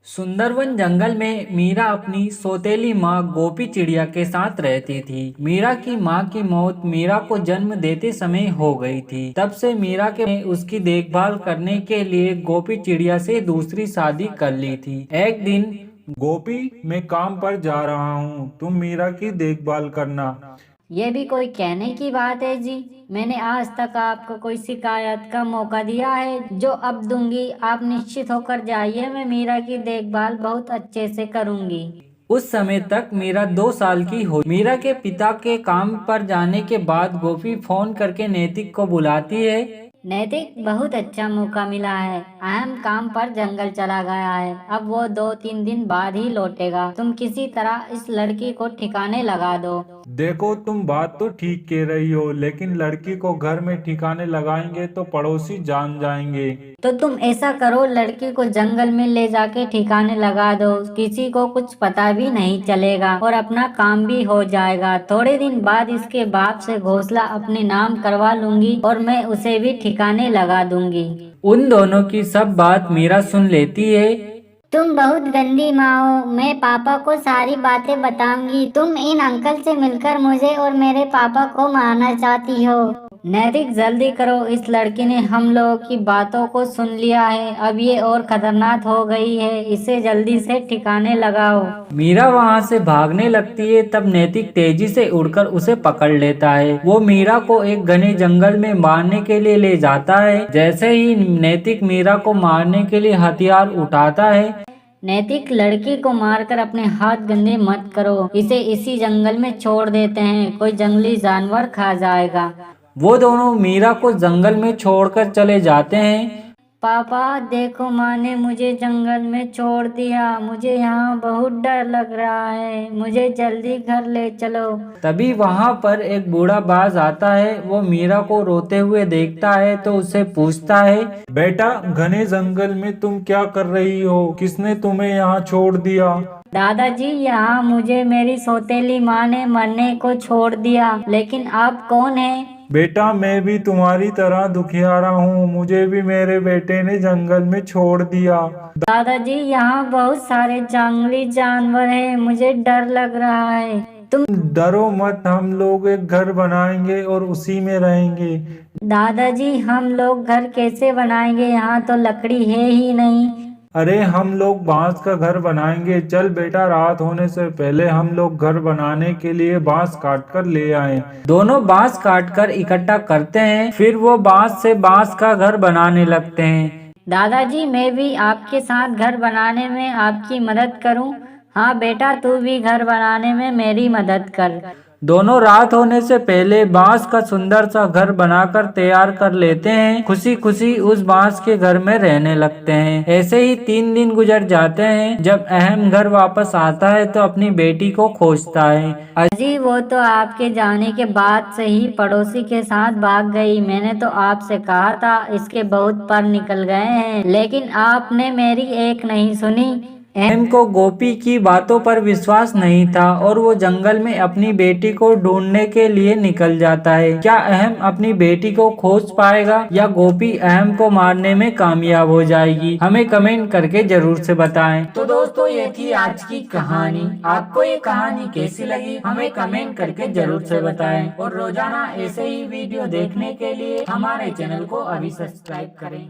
सुंदरवन जंगल में मीरा अपनी सौतेली माँ गोपी चिड़िया के साथ रहती थी। मीरा की माँ की मौत मीरा को जन्म देते समय हो गई थी। तब से मीरा के उसकी देखभाल करने के लिए गोपी चिड़िया से दूसरी शादी कर ली थी। एक दिन, गोपी, मैं काम पर जा रहा हूँ, तुम मीरा की देखभाल करना। ये भी कोई कहने की बात है जी। मैंने आज तक आपको कोई शिकायत का मौका दिया है जो अब दूंगी। आप निश्चित होकर जाइए, मैं मीरा की देखभाल बहुत अच्छे से करूंगी। उस समय तक मीरा 2 साल की हो। मीरा के पिता के काम पर जाने के बाद गोपी फोन करके नैतिक को बुलाती है। नैतिक, बहुत अच्छा मौका मिला है। अहम काम पर जंगल चला गया है, अब वो 2-3 दिन बाद ही लौटेगा। तुम किसी तरह इस लड़की को ठिकाने लगा दो। देखो, तुम बात तो ठीक कह रही हो, लेकिन लड़की को घर में ठिकाने लगाएंगे तो पड़ोसी जान जाएंगे। तो तुम ऐसा करो, लड़की को जंगल में ले जाके ठिकाने लगा दो। किसी को कुछ पता भी नहीं चलेगा और अपना काम भी हो जाएगा। थोड़े दिन बाद इसके बाप से घोंसला अपने नाम करवा लूंगी और मैं उसे भी ठिकाने लगा दूंगी। उन दोनों की सब बात मीरा सुन लेती है। तुम बहुत गंदी माँ हो। मैं पापा को सारी बातें बताऊंगी। तुम इन अंकल से मिलकर मुझे और मेरे पापा को मारना चाहती हो। नैतिक, जल्दी करो, इस लड़की ने हम लोगों की बातों को सुन लिया है। अब ये और खतरनाक हो गई है, इसे जल्दी से ठिकाने लगाओ। मीरा वहाँ से भागने लगती है। तब नैतिक तेजी से उड़कर उसे पकड़ लेता है। वो मीरा को एक घने जंगल में मारने के लिए ले जाता है। जैसे ही नैतिक मीरा को मारने के लिए हथियार उठाता है, नैतिक, लड़की को मारकर अपने हाथ गंदे मत करो। इसे इसी जंगल में छोड़ देते हैं, कोई जंगली जानवर खा जाएगा। वो दोनों मीरा को जंगल में छोड़कर चले जाते हैं। पापा देखो, माँ ने मुझे जंगल में छोड़ दिया। मुझे यहाँ बहुत डर लग रहा है, मुझे जल्दी घर ले चलो। तभी वहाँ पर एक बूढ़ा बाज आता है। वो मीरा को रोते हुए देखता है तो उससे पूछता है, बेटा, घने जंगल में तुम क्या कर रही हो? किसने तुम्हें यहाँ छोड़ दिया? दादाजी, यहाँ मुझे मेरी सौतेली माँ ने मरने को छोड़ दिया, लेकिन आप कौन हैं? बेटा, मैं भी तुम्हारी तरह दुखियारा हूँ। मुझे भी मेरे बेटे ने जंगल में छोड़ दिया। दादाजी, यहाँ बहुत सारे जंगली जानवर हैं, मुझे डर लग रहा है। तुम डरो मत, हम लोग एक घर बनाएंगे और उसी में रहेंगे। दादाजी, हम लोग घर कैसे बनाएंगे? यहाँ तो लकड़ी है ही नहीं। अरे, हम लोग बांस का घर बनाएंगे। चल बेटा, रात होने से पहले हम लोग घर बनाने के लिए बांस काट कर ले आए। दोनों बांस काटकर इकट्ठा करते हैं। फिर वो बांस से बांस का घर बनाने लगते हैं। दादाजी, मैं भी आपके साथ घर बनाने में आपकी मदद करूं? हाँ बेटा, तू भी घर बनाने में मेरी मदद कर। दोनों रात होने से पहले बांस का सुंदर सा घर बनाकर तैयार कर लेते हैं। खुशी खुशी उस बांस के घर में रहने लगते हैं। ऐसे ही 3 दिन गुजर जाते हैं। जब अहम घर वापस आता है तो अपनी बेटी को खोजता है। जी, वो तो आपके जाने के बाद से ही पड़ोसी के साथ भाग गई। मैंने तो आपसे कहा था इसके बहुत पर निकल गए हैं, लेकिन आपने मेरी एक नहीं सुनी। अहम को गोपी की बातों पर विश्वास नहीं था और वो जंगल में अपनी बेटी को ढूंढने के लिए निकल जाता है। क्या अहम अपनी बेटी को खोज पाएगा या गोपी अहम को मारने में कामयाब हो जाएगी? हमें कमेंट करके जरूर से बताएं। तो दोस्तों, ये थी आज की कहानी। आपको ये कहानी कैसी लगी हमें कमेंट करके जरूर से बताएं। और रोजाना ऐसे ही वीडियो देखने के लिए हमारे चैनल को अभी सब्सक्राइब करें।